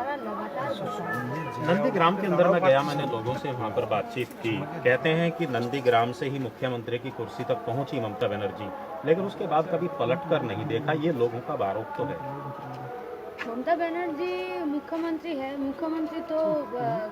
सरकार लगातार नंदीग्राम के अंदर मैं गया, मैंने लोगों से वहाँ पर बातचीत की। कहते हैं कि नंदीग्राम से ही मुख्यमंत्री की कुर्सी तक पहुंची ममता बनर्जी, लेकिन उसके बाद कभी पलट कर नहीं देखा। ये लोगों का आरोप तो है। ममता बनर्जी मुख्यमंत्री है, मुख्यमंत्री तो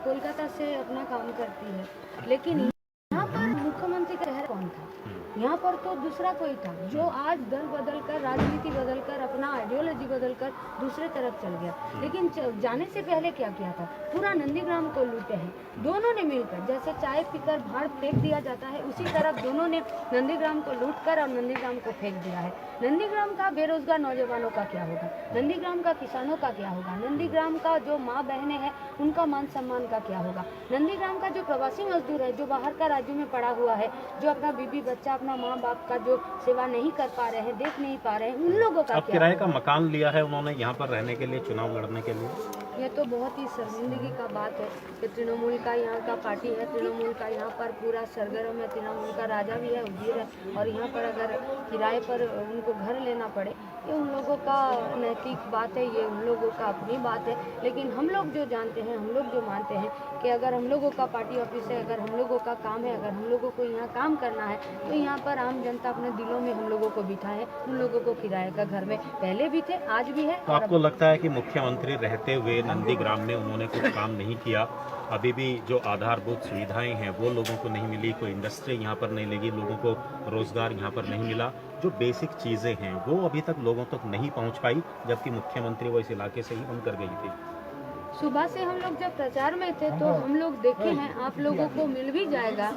कोलकाता से अपना काम करती है, लेकिन यहाँ पर मुख्यमंत्री का शहर कौन था? यहाँ पर तो दूसरा कोई था जो आज दल बदल कर, राजनीति बदल कर, अपना आइडियोलॉजी बदल कर दूसरे तरफ चल गया। लेकिन जाने से पहले क्या किया था? पूरा नंदीग्राम को लूटे हैं दोनों ने मिलकर। जैसे चाय पीकर भाड़ फेंक दिया जाता है, उसी तरफ दोनों ने नंदीग्राम को लूट कर और नंदीग्राम को फेंक दिया है। नंदीग्राम का बेरोजगार नौजवानों का क्या होगा? नंदीग्राम का किसानों का क्या होगा? नंदीग्राम का जो माँ बहनें हैं उनका मान सम्मान का क्या होगा? नंदीग्राम का जो प्रवासी मजदूर है, जो बाहर का राज्यों में पड़ा हुआ है, जो अपना बीबी बच्चा, अपना माँ बाप का जो सेवा नहीं कर पा रहे हैं, देख नहीं पा रहे हैं, उन लोगों का अब क्या किराए होगा? का मकान लिया है उन्होंने यहाँ पर रहने के लिए, चुनाव लड़ने के लिए। यह तो बहुत ही शर्मिंदगी का बात है कि तृणमूल का यहाँ का पार्टी है, तृणमूल का यहाँ पर पूरा सरगर्म है, तृणमूल का राजा भी है, वजीर है, और यहाँ पर अगर किराए पर उनको घर लेना पड़े, ये उन लोगों का नैतिक बात है, ये उन लोगों का अपनी बात है। लेकिन हम लोग जो जानते हैं, हम लोग जो मानते हैं कि अगर हम लोगों का पार्टी ऑफिस है, अगर हम लोगों का काम है, अगर हम लोगों को यहाँ काम करना है, तो यहाँ पर आम जनता अपने दिलों में हम लोगों को बिठाए, उन लोगों को किराए का घर में पहले भी थे, आज भी है। तो आपको लगता है कि मुख्यमंत्री रहते हुए नंदीग्राम में उन्होंने कुछ काम नहीं किया? अभी भी जो आधारभूत सुविधाएं हैं वो लोगों को नहीं मिली, कोई इंडस्ट्री यहाँ पर नहीं लगी, लोगों को रोजगार यहाँ पर नहीं मिला, जो बेसिक चीजें हैं वो अभी तक लोगों तक नहीं पहुँच पाई, जबकि मुख्यमंत्री वो इस इलाके से ही बनकर गई थी। सुबह से हम लोग जब प्रचार में थे तो हम लोग देखे हैं, आप लोगों को मिल भी जाएगा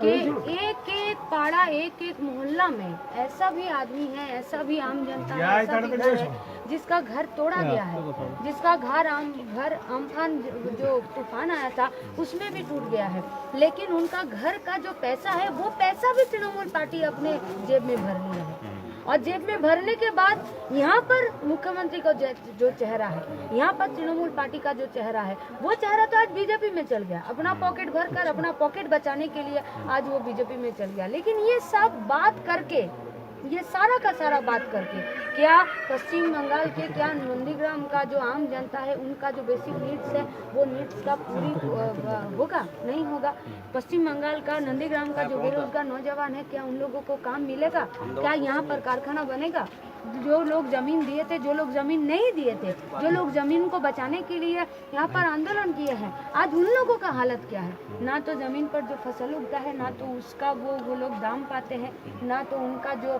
कि एक एक पाड़ा, एक एक मोहल्ला में ऐसा भी आदमी है, ऐसा भी आम जनता है, ऐसा भी घर है जिसका घर तोड़ा गया है, जिसका घर अम्फान जो तूफान आया था उसमें भी टूट गया है। लेकिन उनका घर का जो पैसा है वो पैसा भी तृणमूल पार्टी अपने जेब में भर लिया है, और जेब में भरने के बाद यहाँ पर मुख्यमंत्री का जो चेहरा है, यहाँ पर तृणमूल पार्टी का जो चेहरा है, वो चेहरा तो आज बीजेपी में चल गया। अपना पॉकेट भर कर, अपना पॉकेट बचाने के लिए आज वो बीजेपी में चल गया। लेकिन ये सब बात करके, ये सारा का सारा बात करके क्या पश्चिम बंगाल के, क्या नंदीग्राम का जो आम जनता है उनका जो बेसिक नीड्स है वो नीड्स का पूरी होगा? नहीं होगा। पश्चिम बंगाल का, नंदीग्राम का जो बेरोजगार नौजवान है, क्या उन लोगों को काम मिलेगा? क्या यहाँ पर कारखाना बनेगा? जो लोग जमीन दिए थे, जो लोग जमीन नहीं दिए थे, जो लोग जमीन को बचाने के लिए यहाँ पर आंदोलन किए हैं, आज उन लोगों का हालत क्या है? ना तो जमीन पर जो फसल उगता है, ना तो उसका वो लोग दाम पाते हैं, ना तो उनका जो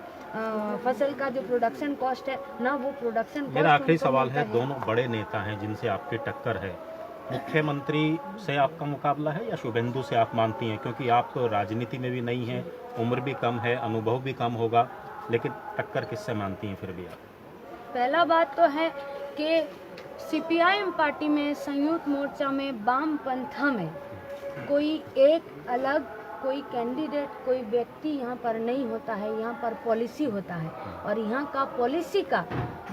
फसल का जो प्रोडक्शन कॉस्ट है, ना वो प्रोडक्शन कॉस्ट। मेरा आखिरी सवाल है, दोनों बड़े नेता हैं जिनसे आपकी टक्कर है, मुख्यमंत्री से आपका मुकाबला है या शुभेंदु से आप मानती हैं? क्योंकि आप तो राजनीति में भी नहीं हैं, उम्र भी कम है, अनुभव भी कम होगा, लेकिन टक्कर किससे मानती हैं फिर भी आप? पहला बात तो है कि सीपीआईएम पार्टी में, संयुक्त मोर्चा में, वामपंथा में कोई एक अलग कोई कैंडिडेट, कोई व्यक्ति यहाँ पर नहीं होता है, यहाँ पर पॉलिसी होता है। और यहाँ का पॉलिसी का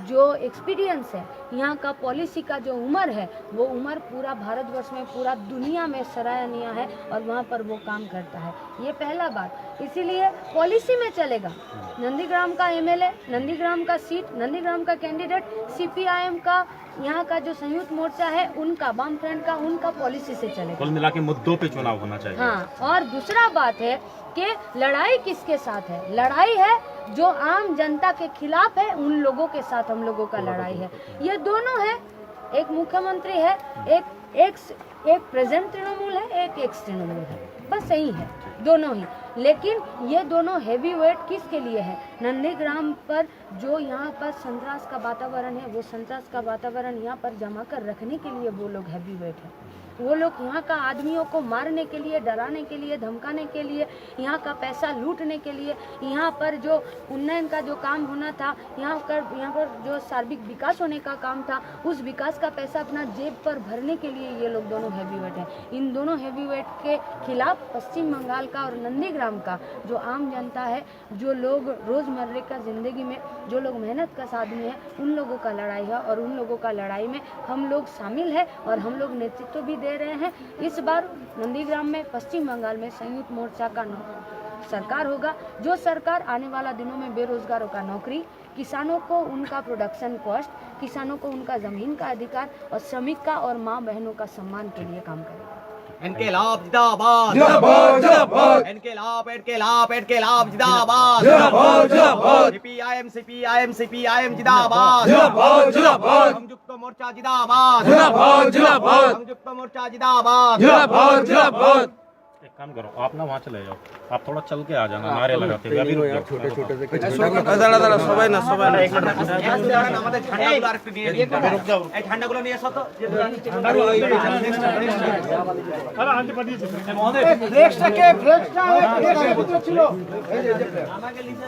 जो एक्सपीरियंस है, यहाँ का पॉलिसी का जो उम्र है, वो उम्र पूरा भारतवर्ष में, पूरा दुनिया में सराहनीय है, और वहाँ पर वो काम करता है। ये पहला बात, इसीलिए पॉलिसी में चलेगा। नंदीग्राम का एमएलए, नंदीग्राम का सीट, नंदीग्राम का कैंडिडेट, सीपीआईएम का, यहाँ का जो संयुक्त मोर्चा है उनका, वामफ्रंट का, उनका पॉलिसी से चलेगा। कुल मिला के मुद्दों पे चुनाव होना चाहिए। हाँ, और दूसरा बात है कि लड़ाई किसके साथ है? लड़ाई है जो आम जनता के खिलाफ है, उन लोगों के साथ हम लोगों का लड़ाई है। ये दोनों है, एक मुख्यमंत्री है, एक प्रेजेंट तृणमूल है, एक एक्स तृणमूल है, बस यही है, दोनों ही। लेकिन ये दोनों हैवी वेट किसके लिए है? नंदीग्राम पर जो यहाँ पर संतरास का वातावरण है, वो संतरास का वातावरण यहाँ पर जमा कर रखने के लिए वो लोग हैवी वेट है। वो लोग यहाँ का आदमियों को मारने के लिए, डराने के लिए, धमकाने के लिए, यहाँ का पैसा लूटने के लिए, यहाँ पर जो उन्नयन का जो काम होना था, यहाँ पर जो सार्विक विकास होने का काम था, उस विकास का पैसा अपना जेब पर भरने के लिए ये लोग दोनों हैवीवेट हैं। इन दोनों हैवीवेट के खिलाफ पश्चिम बंगाल का और नंदीग्राम का जो आम जनता है, जो लोग रोजमर्रे का जिंदगी में, जो लोग मेहनत का आदमी है, उन लोगों का लड़ाई है, और उन लोगों का लड़ाई में हम लोग शामिल है, और हम लोग नेतृत्व भी दे रहे हैं। इस बार नंदीग्राम में, पश्चिम बंगाल में संयुक्त मोर्चा का सरकार होगा, जो सरकार आने वाला दिनों में बेरोजगारों का नौकरी, किसानों को उनका प्रोडक्शन कॉस्ट, किसानों को उनका ज़मीन का अधिकार और श्रमिक का और माँ बहनों का सम्मान के लिए काम करेगा। इनकलाब जिंदाबाद जिंदाबाद जिंदाबाद इनकलाब इनकलाब इनकलाब जिंदाबाद जिंदाबाद जिंदाबाद सीपीआईएम जिंदाबाद जिंदाबाद जिंदाबाद संयुक्त मोर्चा जिंदाबाद जिंदाबाद जिंदाबाद संयुक्त मोर्चा जिंदाबाद जिंदाबाद जिंदाबाद। एक काम करो, आप ना वहाँ चले जाओ, आप थोड़ा चल के आ जाना नारे लगाते हुए। अभी रुक जाओ, छोटे छोटे দাঁড়া সবাই না আমাদের ঠান্ডাগুলো আরেকটু নিয়ে নিন। রুক যাও, এই ঠান্ডাগুলো নিয়ে এসো তো। ফ্লেক্সটাকে ফ্লেক্সটা ছিল আমাকে লিখে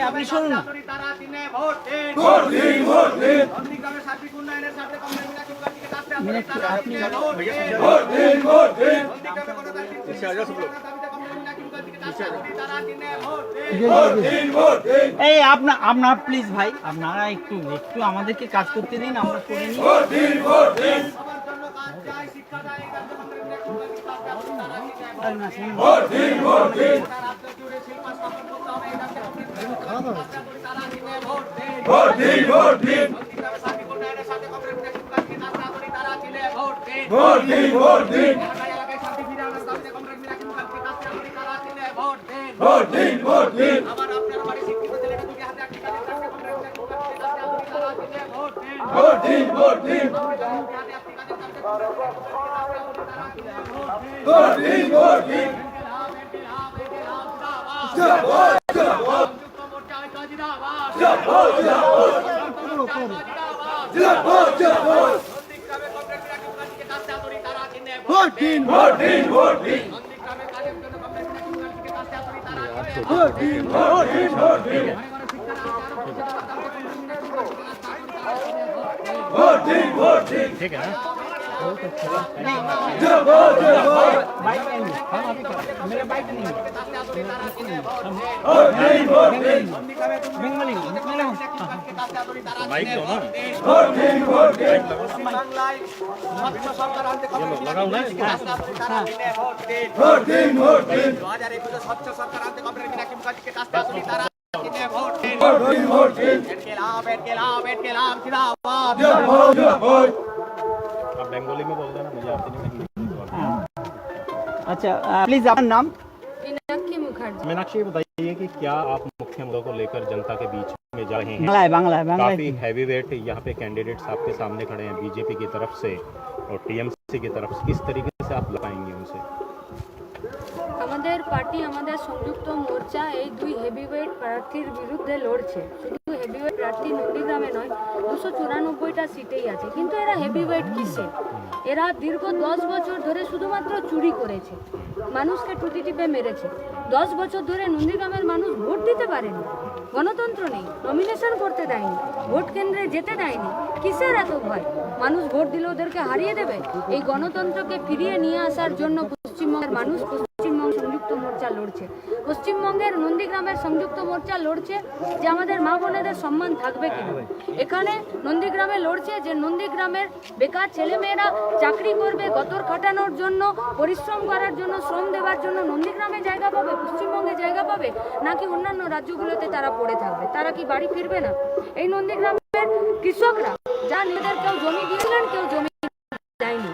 আপনি শুনুন এই আপনার প্লিজ ভাই আপনারা একটু একটু আমাদেরকে কাজ করতে দিন, আমরা করে নিই। ठीक है ना? मेरा बाइक नहीं बाइक दो ना, लगाओ ना इसको। आप बंगाली में बोल देना, मुझे आती नहीं। अच्छा प्लीज अपना नाम। मीनाक्षी मुखर्जी। मीनाक्षी बताइए कि क्या आप मुख्य मुद्दों को लेकर जनता के बीच में जा रहे हैं? बांग्ला है काफी हैवी वेट यहाँ पे कैंडिडेट्स आपके सामने खड़े हैं बीजेपी की तरफ से और टीएमसी की तरफ से, किस तरीके से आप लगाएंगे उनसे? আমাদের পার্টি আমাদের সংযুক্ত মোর্চা এই দুই হেভিওয়েট প্রার্থীর বিরুদ্ধে লড়ছে। শুধু হেভিওয়েট প্রার্থী নন্দীগ্রামে নয়, 294টা সিটেই আছে। কিন্তু এরা হেভিওয়েট কিসে? এরা দীর্ঘ 10 বছর ধরে শুধুমাত্র চুরি করেছে, মানুষকে টুটি টিপে মেরেছে। 10 বছর ধরে নন্দীগ্রামের মানুষ ভোট দিতে পারেনি, গণতন্ত্র নেই, নমিনেশন করতে দেয়নি, ভোট কেন্দ্রে যেতে দেয়নি। কিসের এত ভয়? মানুষ ভোট দিলে ওদেরকে হারিয়ে দেবে? এই গণতন্ত্রকে ফিরিয়ে নিয়ে আসার জন্য পশ্চিমবঙ্গের মানুষ পশ্চিমবঙ্গ সংযুক্ত মোর্চা লড়ছে। পশ্চিমবঙ্গের নন্দীগ্রামের সংযুক্ত মোর্চা লড়ছে যে আমাদের মা বোনেদের সম্মান থাকবে কিনা। এখানে নন্দীগ্রামে লড়ছে যে নন্দীগ্রামের বেকার ছেলেমেয়েরা চাকরি করবে, গতর খাটানোর জন্য, পরিশ্রম করার জন্য, শ্রম দেওয়ার জন্য নন্দীগ্রামে জায়গা পাবে, পশ্চিমবঙ্গে জায়গা পাবে, নাকি অন্যান্য রাজ্যগুলোতে তারা পড়ে থাকবে? তারা কি বাড়ি ফিরবে না? এই নন্দীগ্রামের কৃষকরা যা নিজেদের কেউ জমি দিয়েছিলেন, কেউ জমি দেয়নি,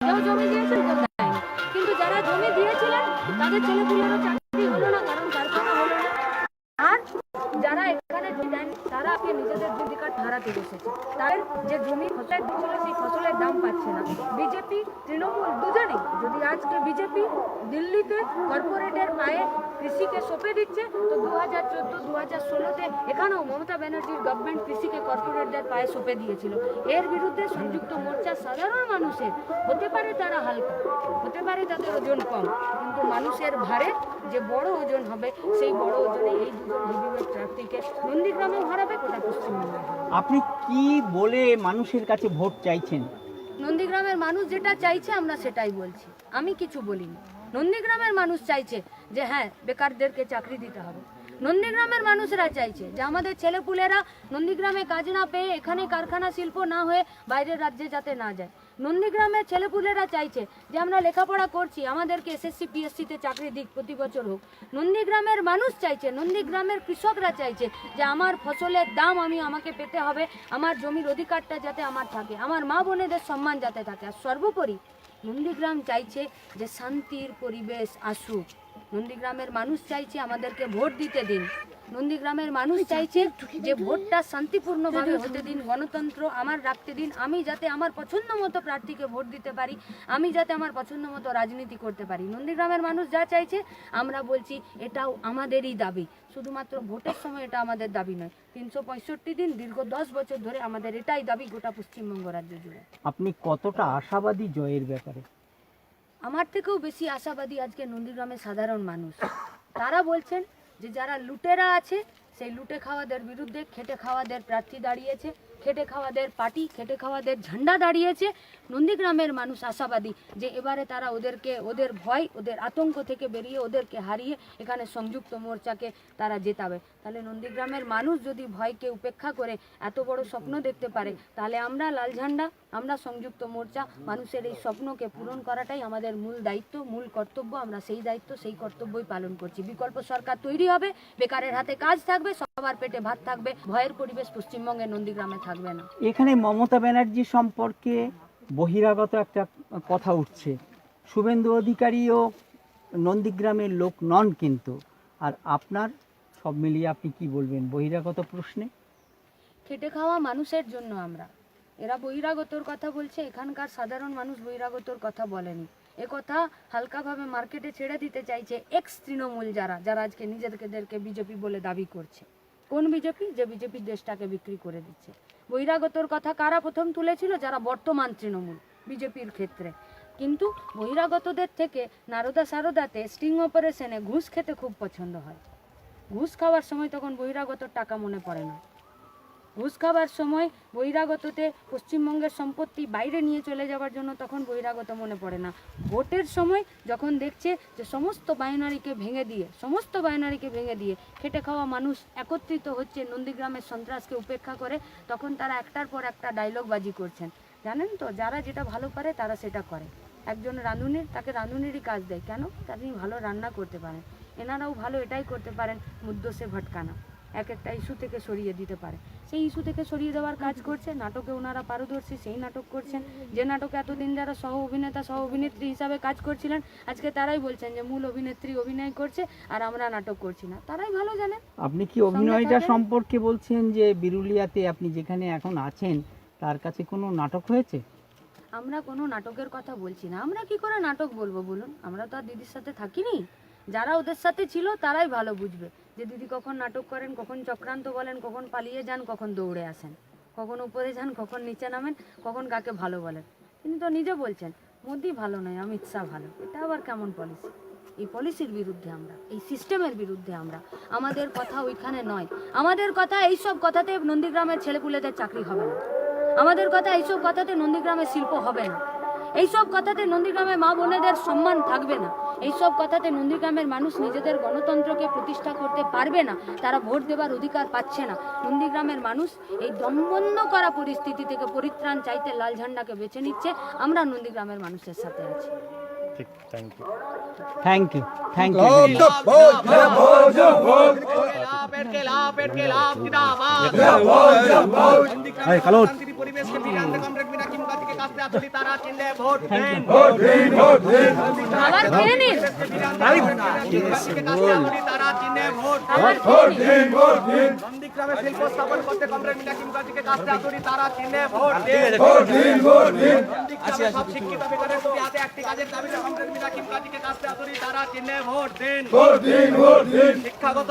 কেউ জমি দিয়েছেন, কেউ দেয়নি। কিন্তু যারা জমি দিয়েছিলেন তাদের ছেলেপুলেরও চাকরি হলো না, কারণ কারখানা হলো না। আর যারা এখানে জমি দেয়নি তারাকে নিজেদের অধিকার হারাতে বসেছে। তাদের যে জমি ফসলের ছিল সেই ফসলের দাম পাচ্ছে না। বিজেপি তৃণমূল দুজনেই, যদি আজকে বিজেপি দিল্লিতে কর্পোরেটের পায়ে কৃষিকে সঁপে দিচ্ছে, তো 2014-2016-তে এখানেও মমতা ব্যানার্জির গভর্নমেন্ট কৃষিকে কর্পোরেটদের পায়ে সঁপে দিয়েছিল। এর বিরুদ্ধে সংযুক্ত মোর্চা সাধারণ মানুষের, হতে পারে তারা হালকা, হতে পারে তাদের ওজন কম, কিন্তু মানুষের ভারে যে বড় ওজন হবে, সেই বড় ওজনে এই দুজন হেভিওয়েট প্রার্থীকে নন্দীগ্রামেও হারাবে, গোটা পশ্চিমবঙ্গে। আপনি কি বলে মানুষের কাছে ভোট চাইছেন? নন্দীগ্রামের মানুষ যেটা চাইছে আমরা সেটাই বলছি, আমি কিছু বলিনি। নন্দীগ্রামের মানুষ চাইছে যে হ্যাঁ, বেকারদেরকে চাকরি দিতে হবে। নন্দীগ্রামের মানুষরা চাইছে যে আমাদের ছেলেপুলেরা নন্দীগ্রামে কাজ না পেয়ে, এখানে কারখানা শিল্প না হয়ে বাইরের রাজ্যে যাতে না যায়। নন্দীগ্রামের ছেলেপুলেরা চাইছে যে আমরা লেখাপড়া করছি, আমাদেরকে এসএসসি পিএসসিতে চাকরি দিক, প্রতি বছর হোক। নন্দীগ্রামের মানুষ চাইছে, নন্দীগ্রামের কৃষকরা চাইছে যে আমার ফসলের দাম আমাকে পেতে হবে, আমার জমির অধিকারটা যাতে আমার থাকে, আমার মা বোনেদের সম্মান যাতে থাকে। আর সর্বোপরি নন্দীগ্রাম চাইছে যে শান্তির পরিবেশ আসুক। নন্দীগ্রামের মানুষ চাইছে আমাদেরকে ভোট দিতে দিন। নন্দীগ্রামের মানুষ চাইছে যে ভোটটা শান্তিপূর্ণভাবে হতে দিন, গণতন্ত্র আমার রাখতে দিন, আমি যাতে আমার পছন্দ মতো প্রার্থীকে ভোট দিতে পারি, আমি যাতে আমার পছন্দ মতো রাজনীতি করতে পারি। নন্দীগ্রামের মানুষ যা চাইছে আমরা বলছি এটাও আমাদেরই দাবি, শুধুমাত্র ভোটের সময় এটা আমাদের দাবি নয়, 365 দিন দীর্ঘ 10 বছর ধরে আমাদের এটাই দাবি গোটা পশ্চিমবঙ্গ রাজ্য জুড়ে। আপনি কতটা আশাবাদী জয়ের ব্যাপারে? আমার থেকেও বেশি আশাবাদী আজকে নন্দীগ্রামের সাধারণ মানুষ। তারা বলছেন যে যারা লুটেরা আছে, সেই লুটে খাওয়াদের বিরুদ্ধে খেটে খাওয়াদের প্রার্থী দাঁড়িয়েছে, খেটে খাওয়াদের পার্টি, খেটে খাওয়াদের ঝান্ডা দাঁড়িয়েছে। নন্দীগ্রামের মানুষ আশাবাদী যে এবারে তারা ওদের ভয়, ওদের আতঙ্ক থেকে বেরিয়ে, ওদেরকে হারিয়ে এখানে সংযুক্ত মোর্চাকে তারা জেতাবে। তাহলে নন্দীগ্রামের মানুষ যদি ভয়কে উপেক্ষা করে এত বড় স্বপ্ন দেখতে পারে, তাহলে আমরা লাল ঝান্ডা, আমরা সংযুক্ত মোর্চা, মানুষের এই স্বপ্নকে পূরণ করাটাই আমাদের মূল দায়িত্ব, মূল কর্তব্য। আমরা সেই দায়িত্ব, সেই কর্তব্যই পালন করছি। বিকল্প সরকার তৈরি হবে, বেকারের হাতে কাজ থাকবে, সবার পেটে ভাত থাকবে, ভয়ের পরিবেশ পশ্চিমবঙ্গে নন্দীগ্রামে থাকবে না। এখানে মমতা ব্যানার্জি সম্পর্কে বহিরাগত একটা কথা উঠছে। শুভেন্দু অধিকারীও নন্দীগ্রামের লোক নন কিন্তু, আর আপনার সব মিলিয়ে আপনি কি বলবেন বহিরাগত প্রশ্নে? খেটে খাওয়া মানুষের জন্য আমরা, এরা বহিরাগতর কথা বলছে, এখানকার সাধারণ মানুষ বহিরাগতর কথা বলেনি। এ কথা হালকাভাবে মার্কেটে ছেড়ে দিতে চাইছে এক্স তৃণমূল যারা আজকে নিজেদেরকে বিজেপি বলে দাবি করছে। কোন বিজেপি? যে বিজেপি দেশটাকে বিক্রি করে দিচ্ছে। বহিরাগতর কথা কারা প্রথম তুলেছিল? যারা বর্তমান তৃণমূল বিজেপির ক্ষেত্রে। কিন্তু বহিরাগতদের থেকে নারদা সারদাতে স্টিং অপারেশনে ঘুষ খেতে খুব পছন্দ হয়। ঘুষ খাওয়ার সময় তখন বহিরাগতর টাকা মনে পড়ে না। ঘুষ খাবার সময় বহিরাগততে পশ্চিমবঙ্গের সম্পত্তি বাইরে নিয়ে চলে যাওয়ার জন্য তখন বহিরাগত মনে পড়ে না। ভোটের সময় যখন দেখছে যে সমস্ত বাইনারিকে ভেঙে দিয়ে খেটে খাওয়া মানুষ একত্রিত হচ্ছে নন্দীগ্রামের সন্ত্রাসকে উপেক্ষা করে, তখন তারা একটার পর একটা ডায়লগবাজি করছেন। জানেন তো, যারা যেটা ভালো পারে তারা সেটা করে। একজন রাঁধুনির, তাকে রাঁধুনিরই কাজ দেয়, কেন? তিনি ভালো রান্না করতে পারেন। এনারাও ভালো এটাই করতে পারেন, মুদ্দোসে ভটকানা, এক একটা ইস্যু থেকে সরিয়ে দিতে পারে। সেই ইস্যু থেকে সরিয়ে দেওয়ার কাজ করছে। নাটকে ওনারা পারদর্শী, সেই নাটক করছেন। যে নাটকে এতদিন যারা সহ অভিনেতা সহ অভিনেত্রী হিসাবে কাজ করছিলেন, আজকে তারাই বলছেন যে মূল অভিনেত্রী অভিনয় করছে আর আমরা নাটক করছি না। তারাই ভালো জানেন। আপনি কি অভিনয়টা সম্পর্কে বলছেন যে বিরুলিয়াতে আপনি যেখানে এখন আছেন তার কাছে কোনো নাটক হয়েছে? আমরা কোনো নাটকের কথা বলছি না। আমরা কি করে নাটক বলবো বলুন? আমরা তো আর দিদির সাথে থাকিনি। যারা ওদের সাথে ছিল তারাই ভালো বুঝবে যে দিদি কখন নাটক করেন, কখন চক্রান্ত বলেন, কখন পালিয়ে যান, কখন দৌড়ে আসেন, কখন উপরে যান, কখন নিচে নামেন, কখন কাকে ভালো বলেন। তিনি তো নিজে বলছেন মোদি ভালো নয়, অমিত শাহ ভালো। এটা আবার কেমন পলিসি? এই পলিসির বিরুদ্ধে আমরা, এই সিস্টেমের বিরুদ্ধে আমরা। আমাদের কথা ওইখানে নয়। আমাদের কথা এইসব কথাতে নন্দীগ্রামের ছেলেপুলেদের চাকরি হবে না। আমাদের কথা এইসব কথাতে নন্দীগ্রামের শিল্প হবে না। এইসব কথাতে নন্দীগ্রামের মা বোনেদের সম্মান থাকবে না। এইসব কথাতে নন্দীগ্রামের মানুষ নিজেদের গণতন্ত্রকে প্রতিষ্ঠা করতে পারবে না। তারা ভোট দেবার অধিকার পাচ্ছে না। নন্দীগ্রামের মানুষ এই দমবন্ধ করা পরিস্থিতি থেকে পরিত্রাণ চাইতে লাল ঝান্ডাকে বেছে নিচ্ছে। আমরা নন্দীগ্রামের মানুষের সাথে আছি। ঠিক, থ্যাংক ইউ। Thank you. পরিবেশকে হাতুড়ি তারা চিহ্নে ভোট দিন। আবার খেয়ে নিন, তারা চিহ্নে ভোট আবার খেয়ে নিন। নন্দীগ্রামে শিল্প স্থাপন করতে কমরেড মীনাক্ষী মুখার্জিকে কাছে হাতুড়ি তারা চিহ্নে ভোট দিন। নন্দীগ্রামে সব শিক্ষিত বেকারের ছবি হাতে একটি কাজের দাবিতে কমরেড মীনাক্ষী মুখার্জিকে কাছে হাতুড়ি তারা চিহ্নে ভোট দিন। শিক্ষাগত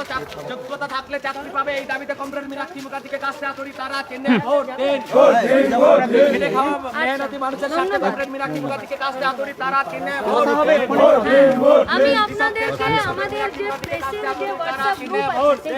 যোগ্যতা থাকলে চাকরি পাবে, এই দাবিতে কমরেড মীনাক্ষী মুখার্জিকে কাছে হাতুড়ি তারা চিহ্নে ভোট দিন। খেটে খাওয়া মেহনতি মানুষের সাথে কমরেড মীনাক্ষী মুখার্জিকে কাছে হাতুড়ি তারা চিহ্নে ভোট দিন। আমি আপনাদেরকে আমাদের যে প্রেসের যে হোয়াটসঅ্যাপ গ্রুপ আছে